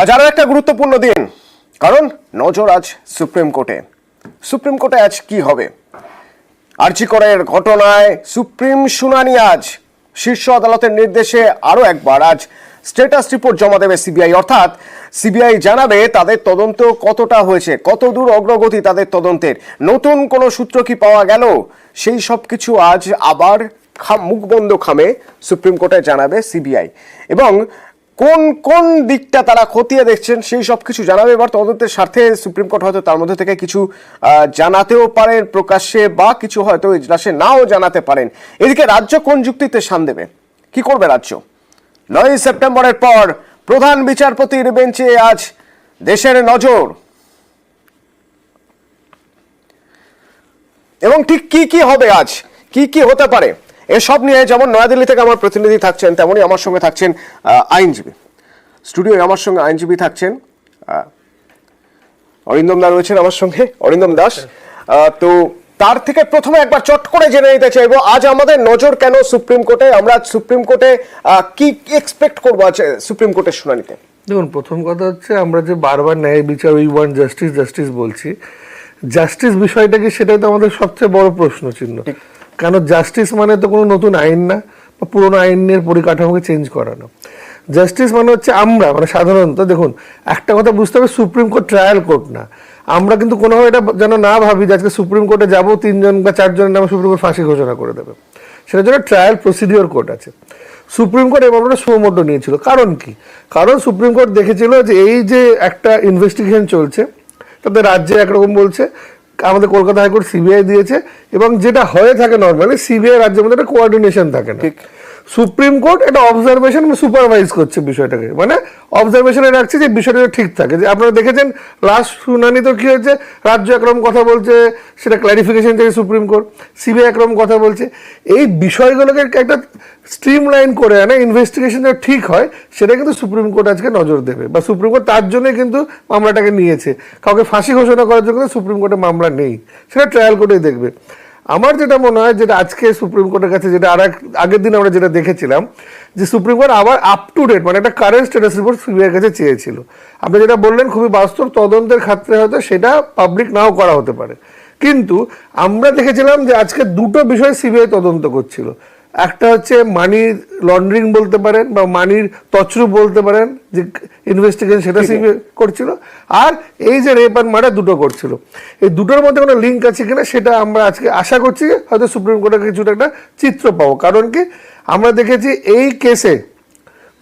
আজ আরো একটা গুরুত্বপূর্ণ দিন, কারণ নজর আজ সুপ্রিম কোর্টে। সুপ্রিম কোর্টে আজ কি হবে? আরজি করের ঘটনায় সুপ্রিম শুনানি আজ। শীর্ষ আদালতের নির্দেশে আরো একবার আজ স্ট্যাটাস রিপোর্ট জমা দেবে সিবিআই, অর্থাৎ সিবিআই জানাবে তাদের তদন্ত কতটা হয়েছে, কত দূর অগ্রগতি তাদের তদন্তের, নতুন কোনো সূত্র কি পাওয়া গেল, সেই সব কিছু আজ আবার মুখ বন্ধ খামে সুপ্রিম কোর্টে জানাবে সিবিআই। এবং কোন কোন দিকটা তারা খতিয়ে দেখছেন সেই সব কিছু জানাবে। এবার তদন্তের স্বার্থে সুপ্রিম কোর্ট হয়তো তার মধ্যে থেকে কিছু জানাতেও পারেন প্রকাশ্যে, বা কিছু হয়তো ইজলাসে নাও জানাতে পারেন। এদিকে রাজ্য কোন যুক্তিতে শান দেবে, কি করবে রাজ্য? 9 সেপ্টেম্বরের পর প্রধান বিচারপতির বেঞ্চে আজ দেশের নজর। এবং ঠিক কি কি হবে আজ, কি কি হতে পারে, এসব নিয়ে যেমন নয়াদিল্লি থেকে আমার প্রতিনিধি থাকছেন, তেমনই আমার সঙ্গে থাকছেন আইনজীবী। স্টুডিওয়ে আমার সঙ্গে আইনজীবী থাকছেন অরিন্দম দা রয়েছেন আমার সঙ্গে, অরিন্দম দাস। তো তার থেকে প্রথমে একবার চট করে জেনে নিতে চাইবো, আজ আমাদের নজর কেন সুপ্রিম কোর্টে? আমরা সুপ্রিম কোর্টে কি এক্সপেক্ট করবো আজ সুপ্রিম কোর্টের শুনানিতে? দেখুন, প্রথম কথা হচ্ছে আমরা যে বারবার ন্যায় বিচার, উই ওয়ান্ট জাস্টিস জাস্টিস বলছি, জাস্টিস বিষয়টা কি, সেটাই তো আমাদের সবচেয়ে বড় প্রশ্ন চিহ্ন। কেন জাস্টিস মানে তো কোনো নতুন আইন না, বা পুরোনো আইনের পরিকাঠামোকে চেঞ্জ করানো। জাস্টিস মানে হচ্ছে আমরা, মানে সাধারণত দেখুন একটা কথা বুঝতে হবে, সুপ্রিম কোর্ট ট্রায়াল কোর্ট না। আমরা কিন্তু কোনোভাবে এটা যেন না ভাবি যে আজকে সুপ্রিম কোর্টে যাবো, 3 জন বা 4 জনের নামে সুপ্রিম কোর্ট ফাঁসি ঘোষণা করে দেবে। সেটার জন্য ট্রায়াল প্রসিডিওর কোর্ট আছে। সুপ্রিম কোর্ট এবার সুমোটো নিয়েছিল, কারণ কি? কারণ সুপ্রিম কোর্ট দেখেছিল যে এই যে একটা ইনভেস্টিগেশন চলছে, তাদের রাজ্যে একরকম বলছে, আমাদের কলকাতা হাইকোর্ট সিবিআই দিয়েছে, এবং যেটা হয়ে থাকে নর্মালি সিবিআই রাজ্যের মধ্যে একটা কোঅর্ডিনেশন থাকে না। সুপ্রিম কোর্ট এটা অবজারভেশন সুপারভাইজ করছে বিষয়টাকে, মানে অবজারভেশনে রাখছে যে বিষয়টা ঠিক থাকে। যে আপনারা দেখেছেন লাস্ট শুনানি তো কি হয়েছে, রাজ্য একরকম কথা বলছে, সেটা ক্ল্যারিফিকেশন থেকে সুপ্রিম কোর্ট, সিবিআই একরকম কথা বলছে। এই বিষয়গুলোকে একটা স্ট্রিমলাইন করে আনে, ইনভেস্টিগেশন যেটা ঠিক হয় সেটা কিন্তু সুপ্রিম কোর্ট আজকে নজর দেবে, বা সুপ্রিম কোর্ট তার জন্যই কিন্তু মামলাটাকে নিয়েছে। কাউকে ফাঁসি ঘোষণা করার জন্য সুপ্রিম কোর্টে মামলা নেই, সেটা ট্রায়াল কোর্টেই দেখবে। আমার যেটা মনে হয়, যেটা আজকে সুপ্রিম কোর্টের কাছে, যেটা আগের দিন আমরা যেটা দেখেছিলাম, যে সুপ্রিম কোর্ট আবার আপ টু ডেট, মানে একটা কারেন্ট স্ট্যাটাস রিপোর্ট সিবিআই কাছে চেয়েছিল। আপনি যেটা বললেন খুবই বাস্তব, তদন্তের ক্ষেত্রে হয়তো সেটা পাবলিক নাও করা হতে পারে, কিন্তু আমরা দেখেছিলাম যে আজকে দুটো বিষয় সিবিআই তদন্ত করছিল। একটা হচ্ছে মানি লন্ডারিং বলতে পারেন, বা মানির তছরূপ বলতে পারেন, যে ইনভেস্টিগেশন সেটা সিবিআই করছিল, আর এই যে রেপ অ্যান্ড মার্ডার দুটো করছিল। এই দুটোর মধ্যে কোনো লিঙ্ক আছে কিনা সেটা আমরা আজকে আশা করছি হয়তো সুপ্রিম কোর্টের কিছুটা একটা চিত্র পাবো। কারণ কি, আমরা দেখেছি এই কেসে,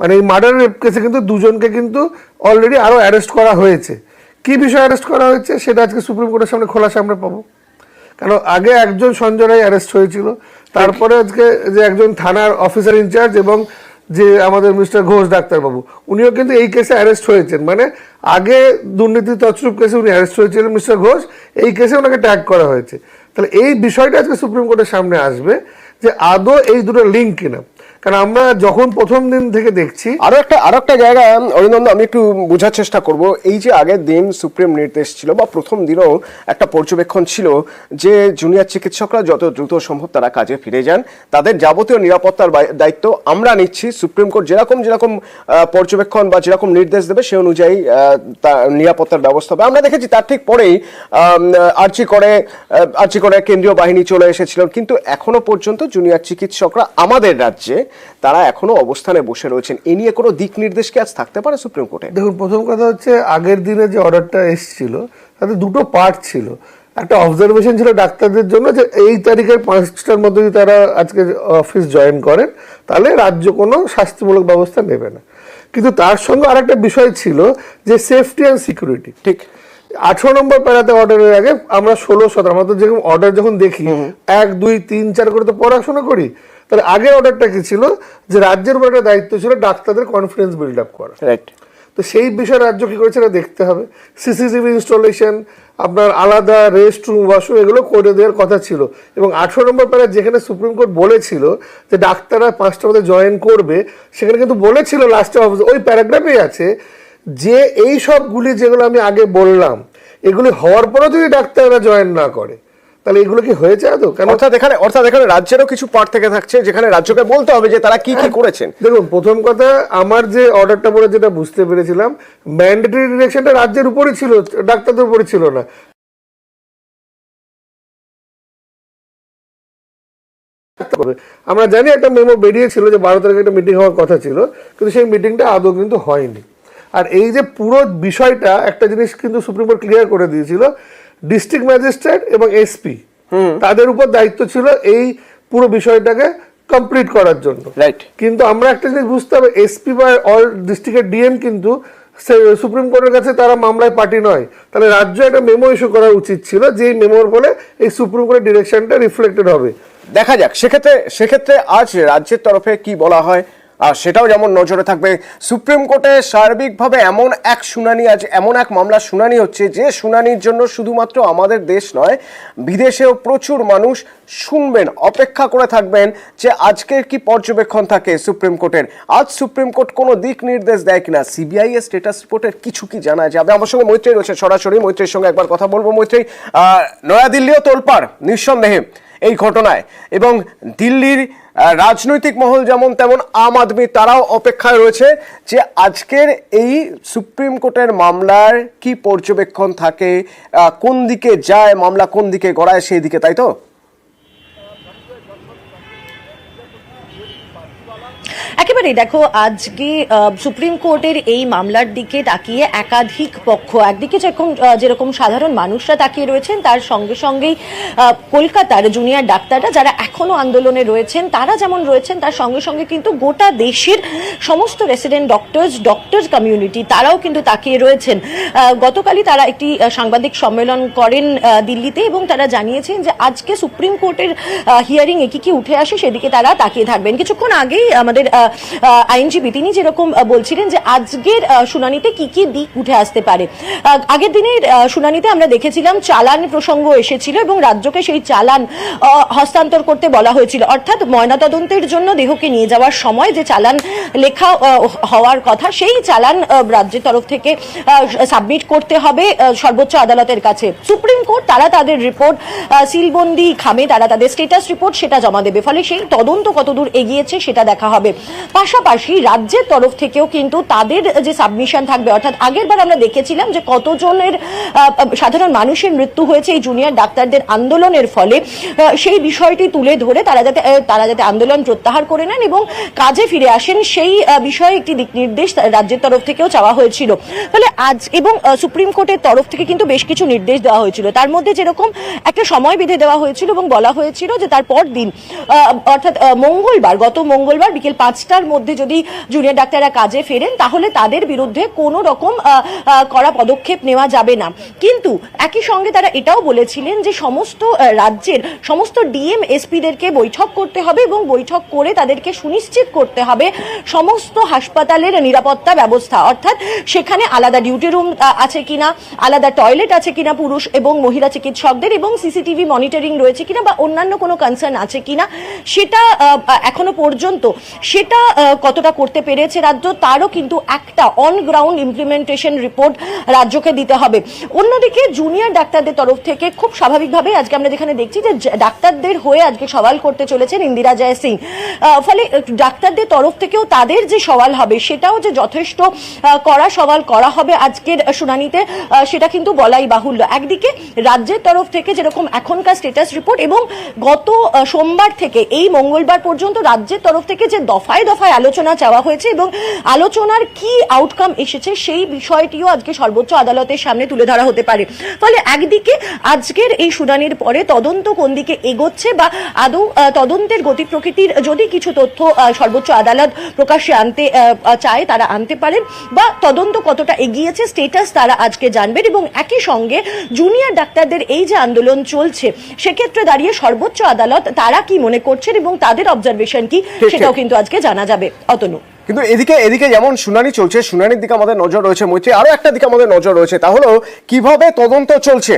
মানে এই মার্ডার রেপ কেসে কিন্তু দুজনকে কিন্তু অলরেডি আরও অ্যারেস্ট করা হয়েছে। কি বিষয়ে অ্যারেস্ট করা হয়েছে সেটা আজকে সুপ্রিম কোর্টের সামনে খোলাসা আমরা পাবো। কারণ আগে একজন সঞ্জয় রায় অ্যারেস্ট হয়েছিল, তারপরে আজকে যে একজন থানার অফিসার ইনচার্জ এবং যে আমাদের মিস্টার ঘোষ ডাক্তারবাবু, উনিও কিন্তু এই কেসে অ্যারেস্ট হয়েছেন। মানে আগে দুর্নীতি তছরূপ কেসে উনি অ্যারেস্ট হয়েছিলেন মিস্টার ঘোষ, এই কেসে ওনাকে ট্যাগ করা হয়েছে। তাহলে এই বিষয়টা আজকে সুপ্রিম কোর্টের সামনে আসবে যে আদৌ এই দুটো লিঙ্ক কিনা। কারণ আমরা যখন প্রথম দিন থেকে দেখছি, আরো একটা জায়গা অরিন্দম, আমি একটু বোঝার চেষ্টা করব। এই যে আগের দিন সুপ্রিম নির্দেশ ছিল, বা প্রথম দিনও একটা পর্যবেক্ষণ ছিল, যে জুনিয়র চিকিৎসকরা যত দ্রুত সম্ভব তারা কাজে ফিরে যান, তাদের যাবতীয় নিরাপত্তার দায়িত্ব আমরা নিচ্ছি। সুপ্রিম কোর্ট যেরকম পর্যবেক্ষণ বা যেরকম নির্দেশ দেবে সে অনুযায়ী নিরাপত্তার ব্যবস্থা হবে। আমরা দেখেছি তার ঠিক পরেই আরজি করে কেন্দ্রীয় বাহিনী চলে এসেছিল, কিন্তু এখনো পর্যন্ত জুনিয়র চিকিৎসকরা আমাদের রাজ্যে তারা এখনো অবস্থানে বসে রয়েছেন। এ নিয়ে কোনো দিক নির্দেশ কি আজ থাকতে পারে সুপ্রিম কোর্টে? দেখুন, প্রথম কথা হচ্ছে আগের দিনে যে অর্ডারটা এসেছিল তাতে দুটো পার্ট ছিল। একটা অবজারভেশন ছিল ডাক্তারদের জন্য, যে এই তারিখের 5টার মধ্যে যদি তারা আজকে অফিস জয়েন করেন তাহলে রাজ্য কোনো শাস্তিমূলক ব্যবস্থা নেবে না। কিন্তু তার সঙ্গে আরেকটা বিষয় ছিল যে সেফটি অ্যান্ড সিকিউরিটি। ঠিক 18 নম্বর প্যারাতে অর্ডারের আগে আমরা 16-17, আমরা তো যেরকম অর্ডার যখন দেখি 1, 2, 3, 4 করে তো পড়াশোনা করি, তাহলে আগের অর্ডারটা কি ছিল, যে রাজ্যের উপর একটা দায়িত্ব ছিল ডাক্তারদের কনফিডেন্স বিল্ড আপ করা। রাইট। তো সেই বিষয়ে রাজ্য কি করেছে এটা দেখতে হবে। সিসিটিভি ইনস্টলেশন, আপনার আলাদা রেস্ট রুম, ওয়াশরুম, এগুলো করে দেওয়ার কথা ছিল। এবং 18 নম্বর প্যারা যেখানে সুপ্রিম কোর্ট বলেছিল যে ডাক্তাররা 5টার মধ্যে জয়েন করবে, সেখানে কিন্তু বলেছিল লাস্টে ওই প্যারাগ্রাফেই আছে যে এই সবগুলি যেগুলো আমি আগে বললাম, এগুলি হওয়ার পরেও যদি ডাক্তাররা জয়েন না করে তাহলে এগুলো কি হয়েছে আদৌ? কেন অর্থাৎ এখানে রাজ্যেরও কিছু পার্ট থেকে থাকছে, যেখানে রাজ্যকে বলতে হবে যে তারা কি কি করেছেন। দেখুন, প্রথম কথা, আমার যে অর্ডারটা পড়ে যেটা বুঝতে পেরেছিলাম, ম্যান্ডেটরি ডিরেকশনটা রাজ্যের উপরে ছিল, ডাক্তারদের উপরে ছিল না। আমরা জানি একটা মেমো বেরিয়েছিল যে 12 তারিখে একটা মিটিং হওয়ার কথা ছিল, কিন্তু সেই মিটিংটা আদৌ কিন্তু হয়নি। আর এই যে পুরো বিষয়টা, একটা জিনিস কিন্তু সুপ্রিম কোর্ট ক্লিয়ার করে দিয়েছিল, ডিস্ট্রিক্ট ম্যাজিস্ট্রেট এবং এসপি তাদের উপর দায়িত্ব ছিল এই পুরো বিষয়টাকে কমপ্লিট করার জন্য। রাইট। কিন্তু আমরা একটা জিনিস বুঝতে হবে, এসপি বা অল ডিস্ট্রিক্টের ডিএম কিন্তু সুপ্রিম কোর্টের কাছে তারা মামলায় পার্টি নয়। তাহলে রাজ্য একটা মেমো ইস্যু করা উচিত ছিল, যে মেমোর ফলে এই সুপ্রিম কোর্টের ডিরেকশনটা রিফ্লেক্টেড হবে। দেখা যাক সেক্ষেত্রে আজ রাজ্যের তরফে কি বলা হয়, আর সেটাও যেমন নজরে থাকবে। সুপ্রিম কোর্টে সার্বিকভাবে এমন এক শুনানি, আজ এমন এক মামলার শুনানি হচ্ছে, যে শুনানির জন্য শুধুমাত্র আমাদের দেশ নয়, বিদেশেও প্রচুর মানুষ শুনবেন, অপেক্ষা করে থাকবেন যে আজকের কি পর্যবেক্ষণ থাকে সুপ্রিম কোর্টের। আজ সুপ্রিম কোর্ট কোনো দিক নির্দেশ দেয় কিনা, সিবিআই এর স্ট্যাটাস রিপোর্টের কিছু কি জানা যাবে। আমার সঙ্গে মৈত্রী রয়েছে সরাসরি, মৈত্রীর সঙ্গে একবার কথা বলবো। মৈত্রী, নয়াদিল্লিও তোলপাড় নিঃসন্দেহে এই ঘটনায়, এবং দিল্লির রাজনৈতিক মহল যেমন তেমন আম আদমি তারাও অপেক্ষায় রয়েছে যে আজকের এই সুপ্রিম কোর্টের মামলার কি পর্যবেক্ষণ থাকে, কোন দিকে যায় মামলা, কোন দিকে গড়ায় সেই দিকে, তাই তো? একেবারেই দেখো, আজকে সুপ্রিম কোর্টের এই মামলার দিকে তাকিয়ে একাধিক পক্ষ, একদিকে যেরকম সাধারণ মানুষরা তাকিয়ে রয়েছেন, তার সঙ্গে সঙ্গেই কলকাতার জুনিয়র ডাক্তাররা যারা এখনো আন্দোলনে রয়েছেন তারা যেমন রয়েছেন, তার সঙ্গে সঙ্গে কিন্তু গোটা দেশের সমস্ত রেসিডেন্ট ডক্টর্স কমিউনিটি তারাও কিন্তু তাকিয়ে রয়েছেন। গতকালই তারা একটি সাংবাদিক সম্মেলন করেন দিল্লিতে, এবং তারা জানিয়েছেন যে আজকে সুপ্রিম কোর্টের হিয়ারিং এ কি উঠে আসে সেদিকে তারা তাকিয়ে থাকবেন। কিছুক্ষণ আগেই আমাদের আইনজীবী তিনি যেরকম বলছিলেন যে আজকের শুনানিতে কি কি দিক উঠে আসতে পারে। আগের দিনের শুনানিতে আমরা দেখেছিলাম চালান প্রসঙ্গ এসেছিল, এবং রাজ্যকে সেই চালান হস্তান্তর করতে বলা হয়েছিল, অর্থাৎ ময়নাতদন্তের জন্য দেহকে নিয়ে যাওয়ার সময় যে চালান লেখা হওয়ার কথা, সেই চালান রাজ্যের তরফ থেকে সাবমিট করতে হবে সর্বোচ্চ আদালতের কাছে। সুপ্রিম কোর্ট তারা তাদের রিপোর্ট সিলবন্দি খামে তারা তাদের স্ট্যাটাস রিপোর্ট সেটা জমা দেবে, ফলে সেই তদন্ত কতদূর এগিয়েছে সেটা দেখা হবে। পাশাপাশি রাজ্যের তরফ থেকেও কিন্তু তাদের যে সাবমিশন থাকবে, অর্থাৎ আগের বার আমরা দেখেছিলাম যে কতজনের সাধারণ মানুষের মৃত্যু হয়েছে এই জুনিয়র ডাক্তারদের আন্দোলনের ফলে, সেই বিষয়টি তুলে ধরে তারা যাতে আন্দোলন প্রত্যাহার করে নেন এবং কাজে ফিরে আসেন, সেই বিষয়ে একটি দিক নির্দেশ রাজ্যের তরফ থেকেও চাওয়া হয়েছিল। ফলে আজ এবং সুপ্রিম কোর্টের তরফ থেকে কিন্তু বেশ কিছু নির্দেশ দেওয়া হয়েছিল, তার মধ্যে যেরকম একটা সময় বেঁধে দেওয়া হয়েছিল এবং বলা হয়েছিল যে তারপর দিন অর্থাৎ গত মঙ্গলবার বিকেল 5টার মধ্যে যদি জুনিয়র ডাক্তাররা কাজে ফেরেন তাহলে তাদের বিরুদ্ধে কোনো রকম কড়া পদক্ষেপ নেওয়া যাবে না। কিন্তু একই সঙ্গে তারা এটাও বলেছিলেন যে সমস্ত রাজ্যের সমস্ত ডিএম এসপিদেরকে বৈঠক করতে হবে, এবং বৈঠক করে তাদেরকে সুনিশ্চিত করতে হবে সমস্ত হাসপাতালের নিরাপত্তা ব্যবস্থা, অর্থাৎ সেখানে আলাদা ডিউটি রুম আছে কিনা, আলাদা টয়লেট আছে কিনা পুরুষ এবং মহিলা চিকিৎসকদের, এবং সিসিটিভি মনিটরিং রয়েছে কিনা বা অন্যান্য কোনো কনসার্ন আছে কিনা, সেটা এখনো পর্যন্ত সেটা কতটা করতে পেরেছে রাজ্য, তারও কিন্তু একটা অন গ্রাউন্ড ইমপ্লিমেন্টেশন রিপোর্ট রাজ্যকে দিতে হবে। অন্যদিকে জুনিয়র ডাক্তারদের তরফ থেকে খুব স্বাভাবিকভাবে আজকে আমরা যেখানে দেখছি যে ডাক্তারদের হয়ে আজকে সওয়াল করতে চলেছেন ইন্দিরা জয় সিং, ফলে ডাক্তারদের তরফ থেকেও তাদের যে সওয়াল হবে সেটাও যে যথেষ্ট কড়া সওয়াল করা হবে আজকের শুনানিতে, সেটা কিন্তু বলাই বাহুল্য। একদিকে রাজ্যের তরফ থেকে যেরকম এখনকার স্ট্যাটাস রিপোর্ট, এবং গত সোমবার থেকে এই মঙ্গলবার পর্যন্ত রাজ্যের তরফ থেকে যে দফায় দফায় আলোচনা চাওয়া হয়েছে এবং আলোচনার কি আউটকাম এসেছে সেই বিষয়টিও আজকে সর্বোচ্চ আদালতের সামনে তুলে ধরা হতে পারে। ফলে একদিকে আজকের এই শুনানির পরে তদন্ত কোন দিকে এগোচ্ছে বা আদৌ তদন্তের গতি প্রকৃতির যদি কিছু তথ্য সর্বোচ্চ আদালত প্রকাশ্যে আনতে চায় তারা আনতে পারেন, বা তদন্ত কতটা এগিয়েছে স্ট্যাটাস তারা আজকে জানবেন, এবং একই সঙ্গে জুনিয়র ডাক্তারদের এই যে আন্দোলন চলছে সেক্ষেত্রে দাঁড়িয়ে সর্বোচ্চ আদালত তারা কি মনে করছেন এবং তাদের অবজারভেশন কি সেটাও কিন্তু আজকে জানা যাবে। অতনু, কিন্তু এদিকে যেমন শুনানি চলছে, শুনানির দিকে আমাদের নজর রয়েছে মৈত্রী, আরো একটা দিকে আমাদের নজর রয়েছে, তা হলো কিভাবে তদন্ত চলছে